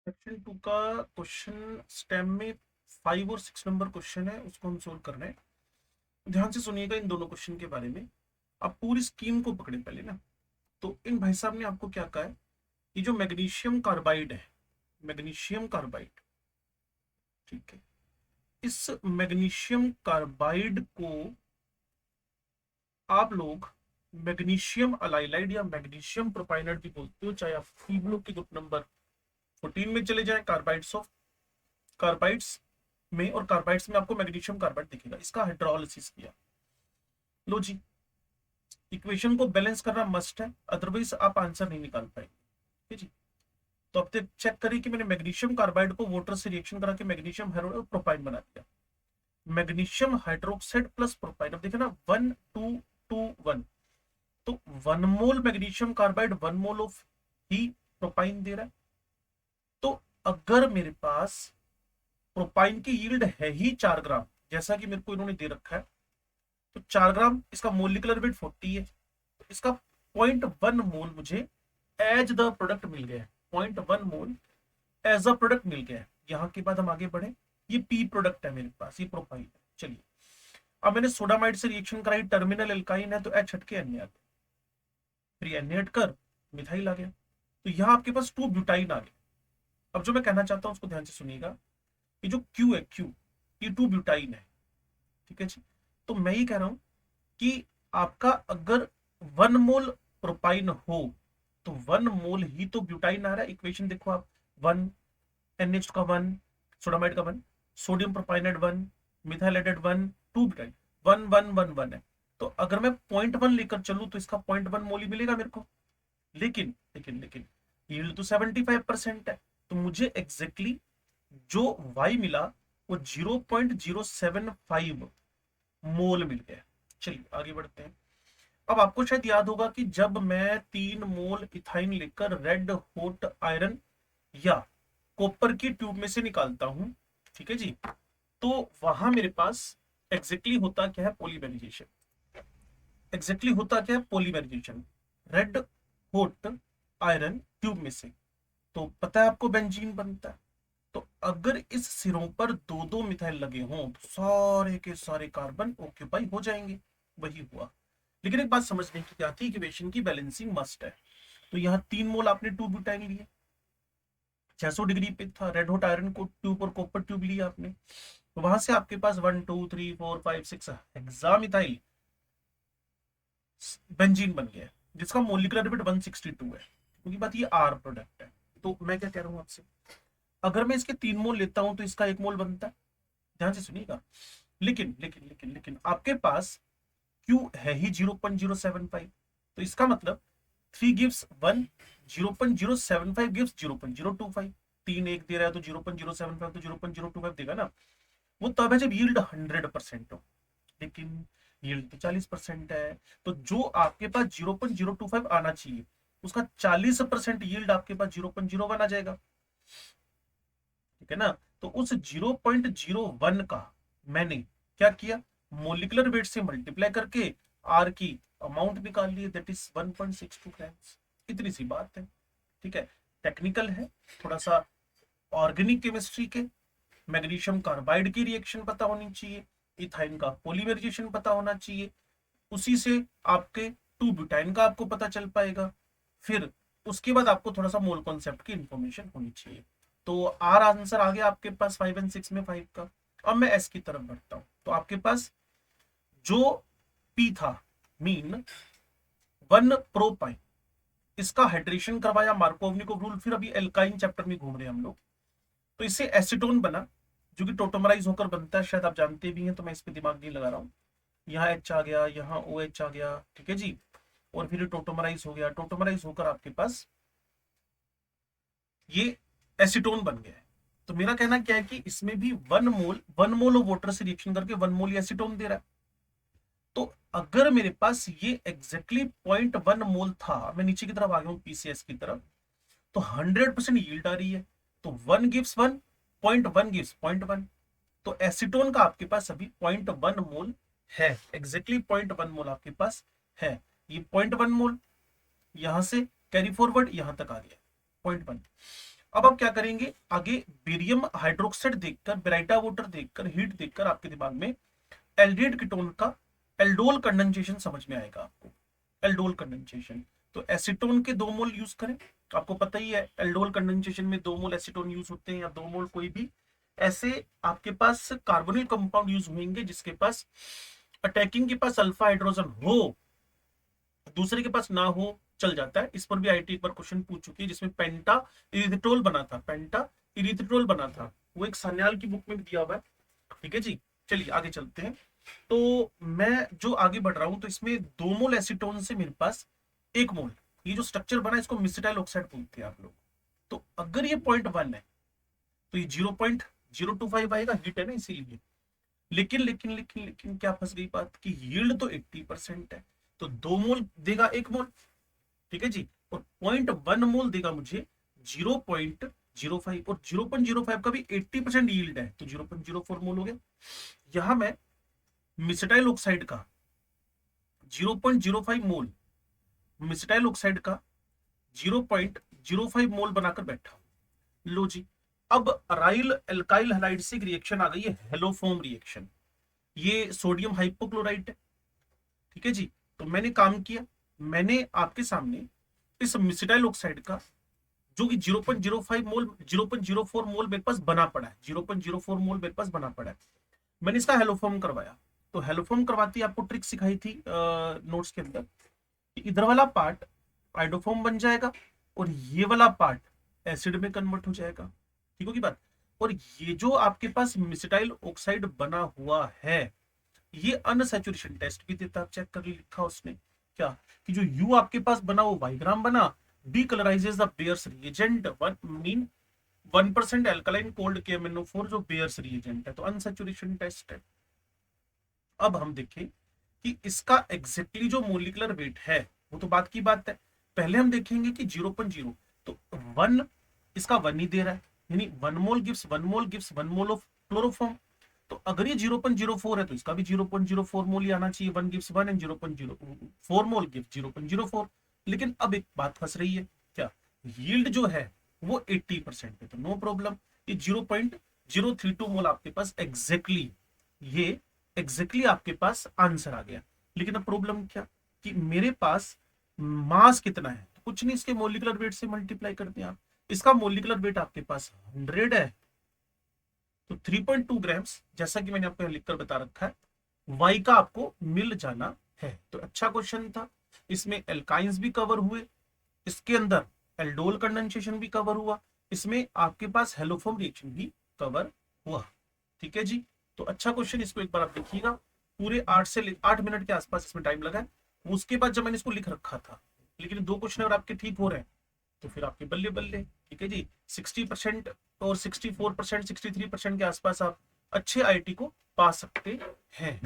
Section 2 का question stem में 5 और 6 नंबर क्वेश्चन है, उसको हम सोल्व कर रहे हैं। ध्यान से सुनिएगा इन दोनों क्वेश्चन के बारे में। आप पूरी स्कीम को पकड़े पहले ना। तो इन भाई साहब ने आपको क्या कहा है, ये जो मैग्नीशियम कार्बाइड है, मैग्नीशियम कार्बाइड, ठीक है, इस मैग्नीशियम कार्बाइड को आप लोग मैग्नीशियम अलाइलाइड या मैग्नीशियम प्रोपाइनट भी बोलते हो, चाहे आप फीब्लो के ग्रुप नंबर 14 में चले जाए, कार्बाइड्स ऑफ कार्बाइड्स में, और कार्बाइड्स में आपको मैग्नीशियम कार्बाइड दिखेगा। इसका हाइड्रोलिसिस किया। लो जी, इक्वेशन को बैलेंस करना मस्ट है, अदरवाइज आप आंसर नहीं निकाल पाएंगे। ठीक है जी। तो अब तक चेक करिए कि मैंने मैग्नीशियम कार्बाइड को वाटर से रिएक्शन करा के मैग्नीशियम प्रोपाइन बना दिया। मैग्नीशियम हाइड्रोक्साइड प्लस प्रोपाइन, अब देखे ना 1 2 2 1, तो 1 mole magnesium carbide 1 mole of ही प्रोपाइन दे रहा है। तो अगर मेरे पास प्रोपाइन की यील्ड है ही 4 ग्राम, जैसा कि मेरे को इन्होंने दे रखा है, तो 4 ग्राम, इसका मोलिकुलर वेट 40 है, तो इसका 0.1 मोल मुझे एज द प्रोडक्ट मिल गया है। 0.1 मोल एज अ प्रोडक्ट मिल गया है। यहाँ के बाद हम आगे बढ़े, ये पी प्रोडक्ट है मेरे पास, ये प्रोपाइन है। चलिए, अब मैंने सोडामाइड से रिएक्शन कराई, टर्मिनल एल्काइन है, तो एच हटके एन आ गया, फिर एन हटकर मिथाइल आ गया, तो यहाँ आपके पास 2 ब्यूटाइन आ गया। अब जो मैं कहना चाहता हूँ उसको ध्यान से सुनिएगा, ये जो क्यू है, क्यू, ये 2 ब्यूटाइन है। ठीक है जी। तो मैं ये कह रहा हूं कि आपका अगर 1 मोल प्रोपाइन हो, तो 1 मोल ही तो ब्यूटाइन आ रहा है। इक्वेशन देखो आप, 1, NH का 1, सोडामाइड का 1, सोडियम प्रोपाइनेट 1, मिथाइल एडेड 1, 2 ब्यूटाइन, 1 1 1 1 है। तो अगर मैं 0.1 लेकर चलूं तो इसका 0.1 मोल ही मिलेगा मेरे को। लेकिन लेकिन लेकिन यील्ड तो 75% है, तो मुझे एग्जैक्टली exactly जो वाई मिला वो 0.075 मोल मिल गया। चलिए आगे बढ़ते हैं। अब आपको शायद याद होगा कि जब मैं 3 मोल इथाइन लेकर रेड हॉट आयरन या कॉपर की ट्यूब में से निकालता हूं, ठीक है जी, तो वहां मेरे पास एग्जैक्टली होता क्या है, पॉलीमेराइजेशन। एग्जैक्टली होता क्या है, polymerisation, red hot iron tube में से, तो पता है आपको बेंजीन बनता है। तो अगर इस सिरों पर दो दो मिथाइल लगे हों तो सारे के सारे कार्बन ऑक्यूपाई हो जाएंगे। वही हुआ। लेकिन एक बात समझने की क्या थी, इक्वेशन की बैलेंसिंग मस्ट है। तो यहाँ 3 मोल आपने 2 ब्यूटाइन लिए, 600 डिग्री पे था, रेड हॉट आयरन को ट्यूब और कॉपर ट्यूब लिया आपने, तो वहां से आपके पास 1 2 3 4 5 6 हेक्सामिथाइल बेंजीन बन गया है, जिसका मोलिकुलर वेट 162 है, क्योंकि बात ये आर प्रोडक्ट है। तो मैं क्या कह रहा हूँ आपसे, अगर मैं इसके 3 मोल लेता हूं तो इसका 1 मोल बनता है। ध्यान से सुनिएगा। लेकिन लेकिन लेकिन लेकिन आपके पास क्यू है ही 0.075, तो इसका मतलब 3 gives 1, 0.075 gives 0.025, 3 1 दे रहा है तो 0.075 तो 0.025 देगा ना। वो तब है जब यील्ड 100% हो, लेकिन यील्ड तो 40% है। तो जो आपके पास 0.025 आना चाहिए, उसका 40% यील्ड आपके पास 0.01 आ जाएगा। ठीक है ना। तो उस 0.01 का मैंने क्या किया, मोलिकुलर वेट से मल्टीप्लाई करके आर की अमाउंट निकाल लिए, दैट इज 1.62 ग्राम्स। इतनी सी बात है। ठीक है, टेक्निकल है थोड़ा सा, ऑर्गेनिक केमिस्ट्री के, मैग्नीशियम कार्बाइड की रिएक्शन पता होनी चाहिए, इथाइन का पॉलीमराइजेशन पता होना चाहिए, उसी से आपके 2 ब्यूटाइन का आपको पता चल पाएगा। फिर उसके बाद आपको थोड़ा सा मोल कॉन्सेप्ट की इंफॉर्मेशन होनी चाहिए। तो आर आंसर आ गया आपके पास 5 और 6 में 5 का। अब मैं एस की तरफ बढ़ता हूं, तो आपके पास जो पी था, मीन 1 प्रोपाइन, इसका हाइड्रेशन करवाया, मार्कोवनिकोव रूल, फिर अभी एल्काइन चैप्टर में घूम रहे हैं हम लोग, तो इससे एसीटोन बना, जो कि टोटोमराइज होकर बनता है, शायद आप जानते भी हैं, तो मैं इस पर दिमाग नहीं लगा रहा हूँ। यहाँ एच आ गया, यहाँ ओ एच आ गया, ठीक है जी, और फिर टोटोमराइज हो गया, टोटोमराइज होकर आपके पास ये एसीटोन बन गया है। तो मेरा कहना क्या है कि इसमें भी 1 मोल ऑफ वाटर से रिएक्शन करके 1 मोल एसीटोन दे रहा है। तो अगर मेरे पास ये एग्जैक्टली 0.1 मोल था, मैं नीचे की तरफ आ गया हूँ पीसीएस की तरफ, तो 100% यील्ड आ रही है, तो 1 gives 1, 0.1 gives 0.1, तो एसीटोन का आपके पास अभी 0.1 मोल है, एग्जैक्टली 0.1 मोल आपके पास है। ये 0.1 मोल यहां से कैरी फॉरवर्ड यहां तक आ गया, 0.1। अब आप क्या करेंगे आगे, बेरियम हाइड्रोक्साइड देखकर, बेराइटा वाटर देखकर, हीट देखकर आपके दिमाग में एल्डिहाइड कीटोन का एल्डोल कंडेंसेशन समझ में आएगा आपको। एल्डोल कंडेंसेशन, तो एसीटोन के 2 मोल यूज करें, आपको पता ही है एल्डोल कंडेंसेशन में 2 मोल एसीटोन यूज होते हैं, या 2 मोल कोई भी ऐसे आपके पास कार्बोनिल कंपाउंड यूज होंगे जिसके पास अटैकिंग के पास अल्फा हाइड्रोजन हो, दूसरे के पास ना हो, चल जाता है। इस पर भी आईटी एक बार क्वेश्चन पूछ चुकी है जिसमें पेंटा इरिथ्रोल बना था, पेंटा इरिथ्रोल बना था, वो एक सान्याल की बुक में भी दिया हुआ है। ठीक है जी, चलिए आगे चलते हैं। तो मैं जो आगे बढ़ रहा हूं, तो इसमें 2 मोल एसीटोन से मेरे पास 1 मोल, ये जो स्ट्रक्चर बना इसको मिसिटाइल ऑक्साइड बोलते हैं आप लोग। तो अगर ये 0.1 है तो ये 0.025 आएगा, हीट है ना इसीलिए। लेकिन लेकिन लेकिन लेकिन क्या फंस गई बात कि यील्ड तो 80% है, तो 2 मोल देगा 1 मोल, ठीक है जी, और 0.1 मोल देगा मुझे 0.05, और 0.05 का भी 80% यील्ड है, तो 0.04 मोल हो गया। यहां मैं मिसिटाइल ऑक्साइड का 0.05 मोल, मिसिटाइल ऑक्साइड का 0.05 मोल बनाकर बैठा हूं। लो जी, अब अराइल एल्काइल हैलाइड से एक रिएक्शन आ गई है, हेलोफोम रिएक्शन। ये सोडियम हाइपोक्लोराइट है, ठीक है जी। तो मैंने काम किया, मैंने आपके सामने इस मिसिटाइल ऑक्साइड का जो कि 0.05 मोल, 0.04 मोल मेरे पास बना पड़ा है, 0.04 मोल मेरे पास बना पड़ा है, मैंने इसका हेलोफॉर्म करवाया। तो हेलोफॉर्म करवाती आपको ट्रिक सिखाई थी नोट्स के अंदर, इधर वाला पार्ट आइडोफॉर्म बन जाएगा और ये वाला पार्ट एसिड में कन्वर्ट हो जाएगा, ठीक होगी बात। और ये जो आपके पास मिसिटाइल ऑक्साइड बना हुआ है, ये अनसैचुरेशन टेस्ट भी देता, आप चेक कर लिखा उसने क्या, कि जो यू आपके पास बना वो बाइग्राम बना, decolourises the Baeyer's reagent, 1% alkaline cold KMnO4 जो बेयर्स रिएजेंट है, तो अनसैचुरेशन टेस्ट है। अब हम देखें कि इसका एग्जैक्टली जो मोलिकुलर वेट है, वो तो बात की बात है, पहले हम देखेंगे कि 0.0, तो 1 इसका 1 ही दे रहा है, यानी 1 mole gives 1 mole gives 1 mole of chloroform. तो अगर ये 0.04 है तो इसका भी 0.04 मोल ही आना चाहिए, 1 गिव्स 1 एंड 0.04 मोल गिव्स 0.04। लेकिन अब एक बात फंस रही है, क्या यील्ड जो है वो 80% है, तो नो प्रॉब्लम, ये 0.032 मोल आपके पास एग्जैक्टली, ये एग्जैक्टली आपके पास आंसर आ गया। लेकिन अब प्रॉब्लम क्या कि मेरे पास मास कितना है, तो कुछ नहीं, इसके मोलिकुलर वेट से मल्टीप्लाई करते हैं आप, इसका मोलिकुलर वेट आपके पास 100 है, तो 3.2 ग्राम्स, जैसा कि मैंने आपको लिखकर बता रखा है, वाई का आपको मिल जाना है। तो अच्छा क्वेश्चन था, इसमें एल्काइंस भी कवर हुए, इसके अंदर एल्डोल कंडेंसेशन भी कवर हुआ, इसमें आपके पास हेलोफॉर्म रिएक्शन भी कवर हुआ, ठीक है जी। तो अच्छा क्वेश्चन, इसको एक बार आप देखिएगा, पूरे 8 मिनट के आसपास इसमें टाइम लगा है। उसके बाद जब मैंने इसको लिख रखा था, लेकिन 2 क्वेश्चन अगर आपके ठीक हो रहे हैं तो फिर आपके बल्ले बल्ले, ठीक है जी। 60% और 64%, 63% के आसपास आप अच्छे आईटी को पा सकते हैं।